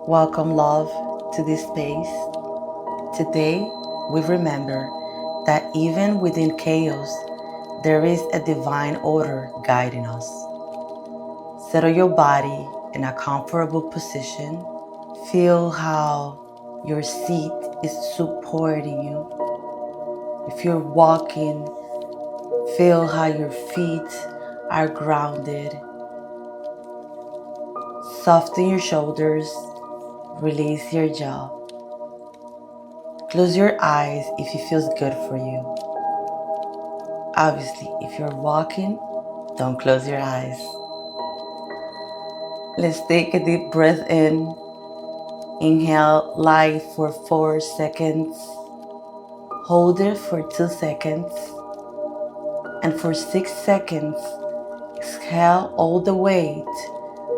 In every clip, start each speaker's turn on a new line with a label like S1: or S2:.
S1: Welcome, love, to this space. Today, we remember that even within chaos, there is a divine order guiding us. Settle your body in a comfortable position. Feel how your seat is supporting you. If you're walking, feel how your feet are grounded. Soften your shoulders, release your jaw. Close your eyes if it feels good for you. Obviously, if you're walking, don't close your eyes. Let's take a deep breath in. Inhale light for 4 seconds. Hold it for 2 seconds. And for 6 seconds, exhale all the weight,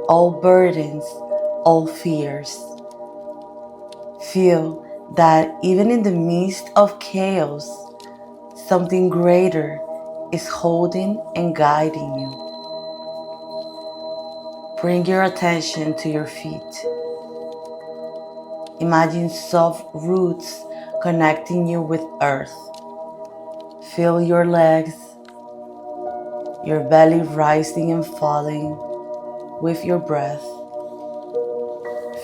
S1: all burdens, all fears. Feel that even in the midst of chaos, something greater is holding and guiding you. Bring your attention to your feet. Imagine soft roots connecting you with earth. Feel your legs, your belly rising and falling with your breath.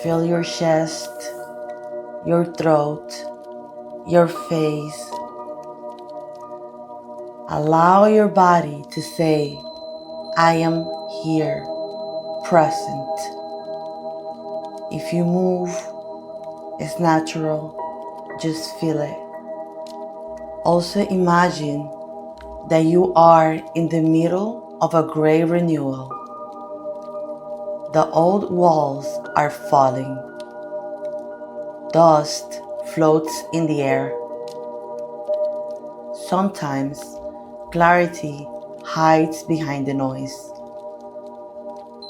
S1: Feel your chest, your throat, your face. Allow your body to say, I am here, present. If you move, it's natural, just feel it. Also imagine that you are in the middle of a great renewal. The old walls are falling. Dust floats in the air. Sometimes clarity hides behind the noise.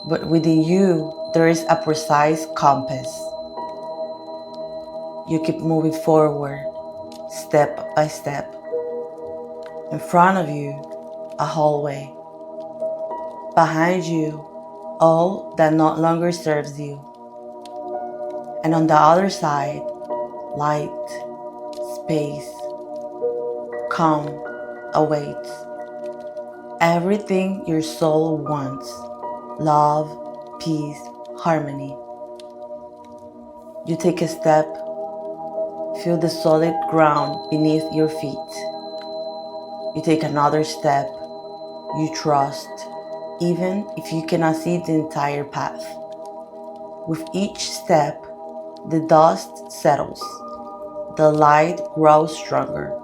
S1: But within you, there is a precise compass. You keep moving forward, step by step. In front of you, a hallway. Behind you, all that no longer serves you. And on the other side, light, space, calm awaits. Everything your soul wants: love, peace, harmony. You take a step, feel the solid ground beneath your feet. You take another step, you trust, even if you cannot see the entire path. With each step, the dust settles, the light grows stronger.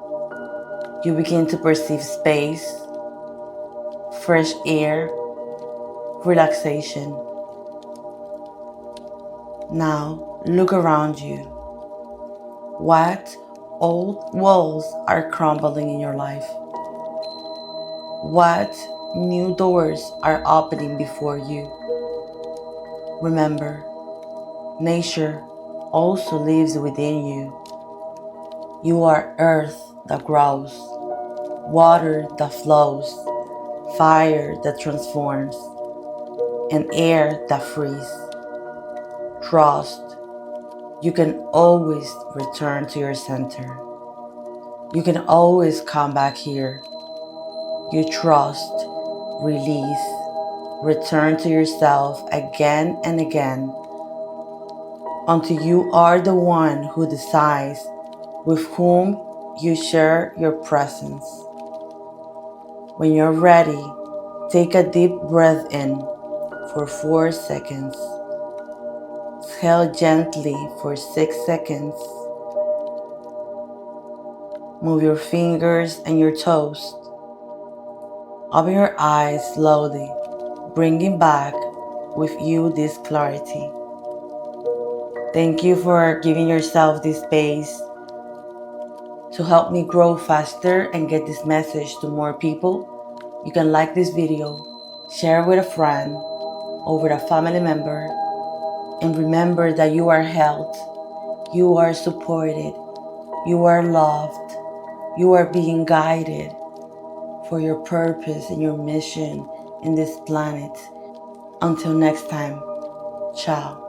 S1: You begin to perceive space, fresh air, relaxation. Now look around you. What old walls are crumbling in your life? What new doors are opening before you? Remember, nature also lives within you. You are earth that grows, water that flows, fire that transforms, and air that frees. Trust. You can always return to your center. You can always come back here. You trust, release, return to yourself again and again until you are the one who decides with whom you share your presence. When you're ready, take a deep breath in for 4 seconds. Exhale gently for 6 seconds. Move your fingers and your toes. Open your eyes slowly, bringing back with you this clarity. Thank you for giving yourself this space to help me grow faster and get this message to more people. You can like this video, share it with a friend or with a family member, and remember that you are held, you are supported, you are loved, you are being guided for your purpose and your mission in this planet. Until next time, ciao.